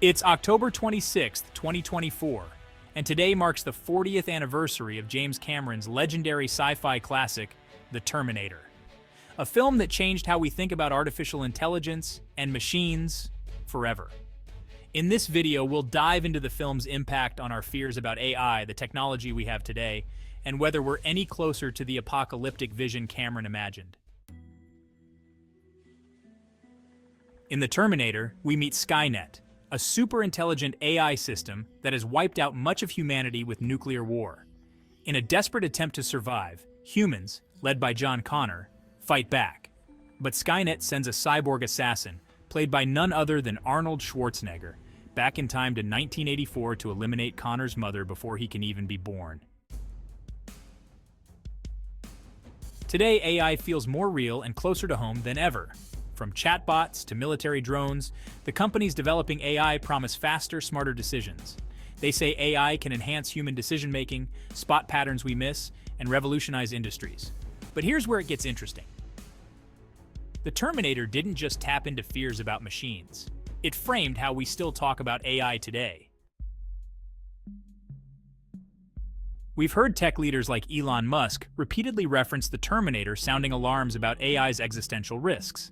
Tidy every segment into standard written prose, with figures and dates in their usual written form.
It's October 26th, 2024, and today marks the 40th anniversary of James Cameron's legendary sci-fi classic, The Terminator. A film that changed how we think about artificial intelligence and machines forever. In this video, we'll dive into the film's impact on our fears about AI, the technology we have today, and whether we're any closer to the apocalyptic vision Cameron imagined. In The Terminator, we meet Skynet, a super-intelligent AI system that has wiped out much of humanity with nuclear war. In a desperate attempt to survive, humans, led by John Connor, fight back. But Skynet sends a cyborg assassin, played by none other than Arnold Schwarzenegger, back in time to 1984 to eliminate Connor's mother before he can even be born. Today, AI feels more real and closer to home than ever. From chatbots to military drones, the companies developing AI promise faster, smarter decisions. They say AI can enhance human decision-making, spot patterns we miss, and revolutionize industries. But here's where it gets interesting. The Terminator didn't just tap into fears about machines. It framed how we still talk about AI today. We've heard tech leaders like Elon Musk repeatedly reference the Terminator, sounding alarms about AI's existential risks.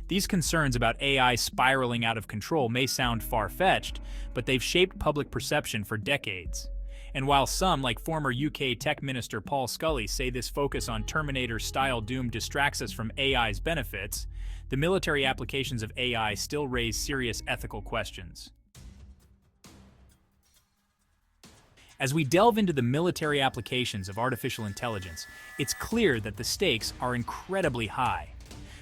These concerns about AI spiraling out of control may sound far-fetched, but they've shaped public perception for decades. And while some, like former UK Tech Minister Paul Scully, say this focus on Terminator-style doom distracts us from AI's benefits, the military applications of AI still raise serious ethical questions. As we delve into the military applications of artificial intelligence, it's clear that the stakes are incredibly high.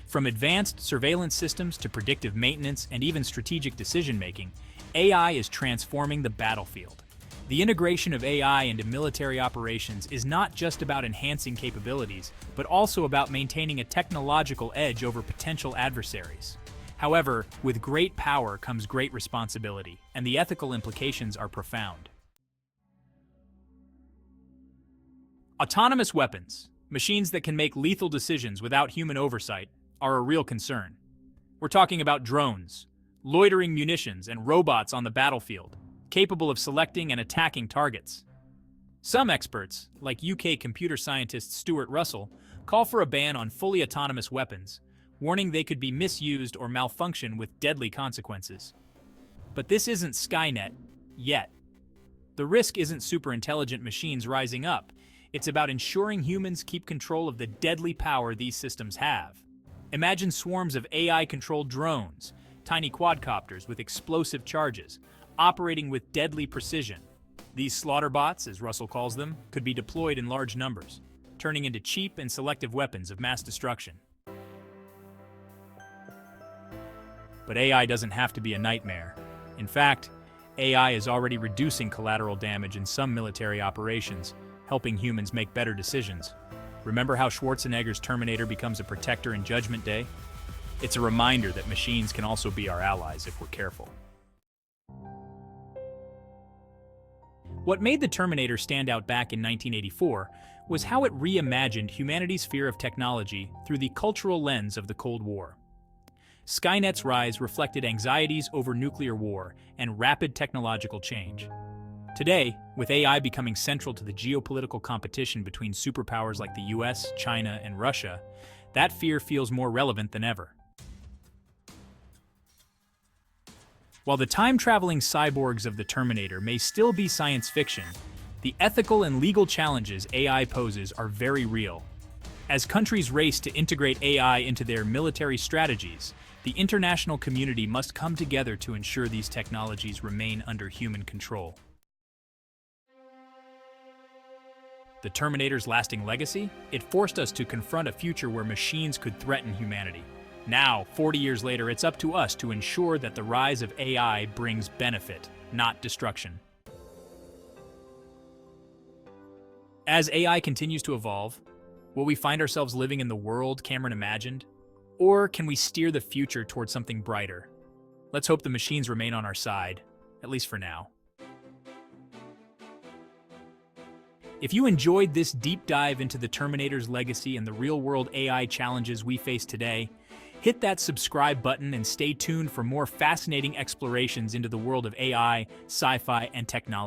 From advanced surveillance systems to predictive maintenance and even strategic decision-making, AI is transforming the battlefield. The integration of AI into military operations is not just about enhancing capabilities, but also about maintaining a technological edge over potential adversaries. However, with great power comes great responsibility, and the ethical implications are profound. Autonomous weapons, machines that can make lethal decisions without human oversight, are a real concern. We're talking about drones, loitering munitions, and robots on the battlefield, capable of selecting and attacking targets. Some experts, like UK computer scientist Stuart Russell, call for a ban on fully autonomous weapons, warning they could be misused or malfunction with deadly consequences. But this isn't Skynet, yet. The risk isn't super-intelligent machines rising up. It's about ensuring humans keep control of the deadly power these systems have. Imagine swarms of AI-controlled drones, tiny quadcopters with explosive charges, operating with deadly precision. These slaughterbots, as Russell calls them, could be deployed in large numbers, turning into cheap and selective weapons of mass destruction. But AI doesn't have to be a nightmare. In fact, AI is already reducing collateral damage in some military operations, helping humans make better decisions. Remember how Schwarzenegger's Terminator becomes a protector in Judgment Day? It's a reminder that machines can also be our allies if we're careful. What made the Terminator stand out back in 1984 was how it reimagined humanity's fear of technology through the cultural lens of the Cold War. Skynet's rise reflected anxieties over nuclear war and rapid technological change. Today, with AI becoming central to the geopolitical competition between superpowers like the US, China, and Russia, that fear feels more relevant than ever. While the time-traveling cyborgs of the Terminator may still be science fiction, the ethical and legal challenges AI poses are very real. As countries race to integrate AI into their military strategies, the international community must come together to ensure these technologies remain under human control. The Terminator's lasting legacy? It forced us to confront a future where machines could threaten humanity. Now, 40 years later, it's up to us to ensure that the rise of AI brings benefit, not destruction. As AI continues to evolve, will we find ourselves living in the world Cameron imagined? Or can we steer the future towards something brighter? Let's hope the machines remain on our side, at least for now. If you enjoyed this deep dive into the Terminator's legacy and the real-world AI challenges we face today, Hit that subscribe button and stay tuned for more fascinating explorations into the world of AI, sci-fi, and technology.